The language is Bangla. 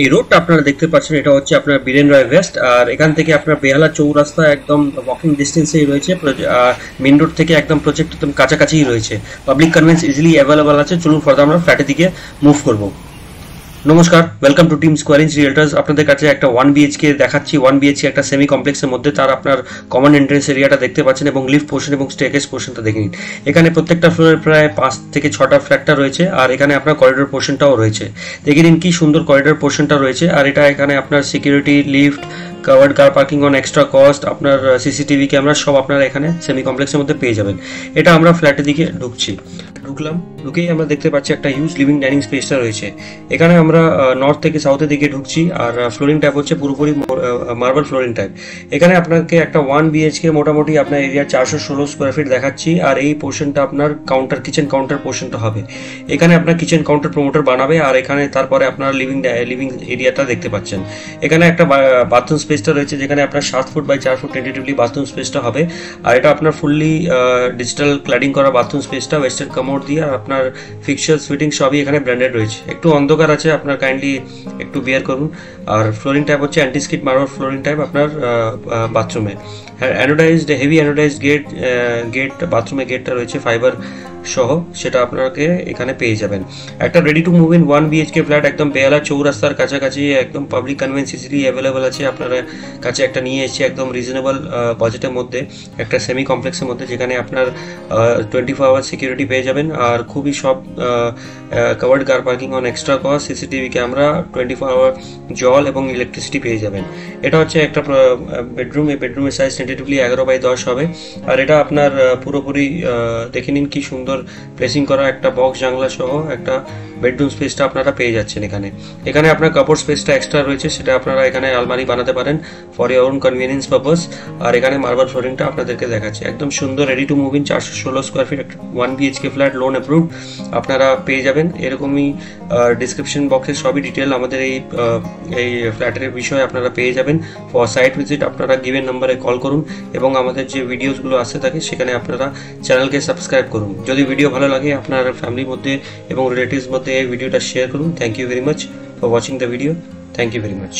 এই রোডটা আপনারা দেখতে পাচ্ছেন, এটা হচ্ছে আপনার বীরেন রায় ওয়েস্ট। আর এখান থেকে আপনার বেহালা চৌরাস্তা একদম ওয়াকিং ডিস্টেন্সেই রয়েছে। মেন রোড থেকে একদম প্রজেক্ট একদম কাছাকাছিই রয়েছে। পাবলিক কনভেন্স ইজিলি অ্যাভেলেবল আছে। চলুন ফার্দার আমরা ফ্ল্যাটের দিকে মুভ করবো। নমস্কার, welcome to team square inch realtors. আপনাদের কাছে একটা 1 BHK দেখাচ্ছি। 1 BHK একটা সেমি কমপ্লেক্সের মধ্যে। তার আপনার কমন এন্ট্রেন্স এরিয়াটা দেখতে পাচ্ছেন এবং লিফট পোর্শন এবং স্টেয়ারকেস পোর্শনটা দেখে নিন। এখানে প্রত্যেকটা ফ্লোরে প্রায় 5 থেকে 6টা ফ্ল্যাটটা রয়েছে। আর এখানে আপনার করিডোর পোর্শনটাও রয়েছে। দেখে নিন কি সুন্দর করিডোর পোর্শনটা রয়েছে। আর এটা এখানে আপনার security, lift, covered car parking on extra cost, আপনার সিসিটিভি ক্যামেরা সব আপনারা এখানে সেমি কমপ্লেক্সের মধ্যে পেয়ে যাবেন। এটা আমরা ফ্ল্যাটের দিকে ঢুকলাম। ঢুকেই আমরা দেখতে পাচ্ছি একটা হিউজ লিভিং ডাইনিং স্পেসটা রয়েছে। এখানে আমরা নর্থ থেকে সাউথের দিকে ঢুকছি। আর ফ্লোরিং টাইপ হচ্ছে পুরোপুরি মার্বেল ফ্লোরিং টাইপ। এখানে আপনাকে একটা 1 BHK মোটামুটি আপনার এরিয়া 416 স্কোয়ার ফিট দেখাচ্ছি। আর এই পোর্শনটা আপনার কাউন্টার, কিচেন কাউন্টার পোর্শনটা হবে। এখানে আপনার কিচেন কাউন্টার প্রমোটার বানাবে। আর এখানে তারপরে আপনার লিভিং এরিয়াটা দেখতে পাচ্ছেন। এখানে একটা বাথরুম স্পেসটা রয়েছে, যেখানে আপনার 7 feet by 4 feet tentatively bathroom স্পেসটা হবে। আর এটা আপনার ফুললি ডিজিটাল ক্ল্যাডিং করা বাথরুম স্পেসটা, ওয়েস্টার্ন কামোড দিয়ে। আর আপনার ফিক্সার্স ফিটিং সবই এখানে ব্র্যান্ডেড রয়েছে। একটু অন্ধকার আছে, আপনার কাইন্ডলি একটু বিয়ার করুন। আর ফ্লোরিং টাইপ হচ্ছে anti skid marble flooring type আপনার বাথরুমে। অ্যানোডাইজড, হেভি অ্যানোডাইজড গেট বাথরুমে গেটটা রয়েছে ফাইবার সহ, সেটা আপনাকে এখানে পেয়ে যাবেন। একটা ready to move in 1 BHK flat একদম বেহালা চৌরাস্তার কাছাকাছি, একদম পাবলিক কনভেন্স ইজিলি অ্যাভেলেবল আছে। আপনার কাছে একটা নিয়ে এসেছি একদম রিজনেবল বাজেটের মধ্যে, একটা সেমি কমপ্লেক্সের মধ্যে, যেখানে আপনার 24 আওয়ার সিকিউরিটি পেয়ে যাবেন। আর খুবই সব covered car parking on extra cost, CCTV camera, 24 hour জল এবং ইলেকট্রিসিটি পেয়ে যাবেন। এটা হচ্ছে একটা বেডরুম। এই বেডরুমের সাইজ টেন্টেটিভলি 11 বাই 10 হবে। আর এটা আপনার পুরোপুরি দেখে নিন কি সুন্দর প্লেসিং করা একটা বক্স জানলা সহ একটা বেডরুম স্পেসটা আপনারা পেয়ে যাচ্ছেন। এখানে আপনার কাপড় স্পেসটা এক্সট্রা রয়েছে, সেটা আপনারা এখানে আলমারি বানাতে পারেন for your own convenience purpose. আর এখানে মার্বেল ফ্লোরিংটা আপনাদেরকে দেখাচ্ছে একদম সুন্দর ready to move in 416 square feet 1 BHK flat, loan approved আপনারা পেয়ে যাবেন। এরকমই ডিসক্রিপশন বক্সে সবই ডিটেল আমাদের এই ফ্ল্যাটের বিষয়ে আপনারা পেয়ে যাবেন। ফর সাইট ভিজিট আপনারা গিভেন নাম্বারে কল করুন এবং আমাদের যে ভিডিওসগুলো আসতে থাকে সেখানে আপনারা চ্যানেলকে সাবস্ক্রাইব করুন। যদি ভিডিও ভালো লাগে আপনার ফ্যামিলির মধ্যে এবং রিলেটিভস মধ্যে এই ভিডিওটা শেয়ার করুন। Thank you very much for watching the video. Thank you very much.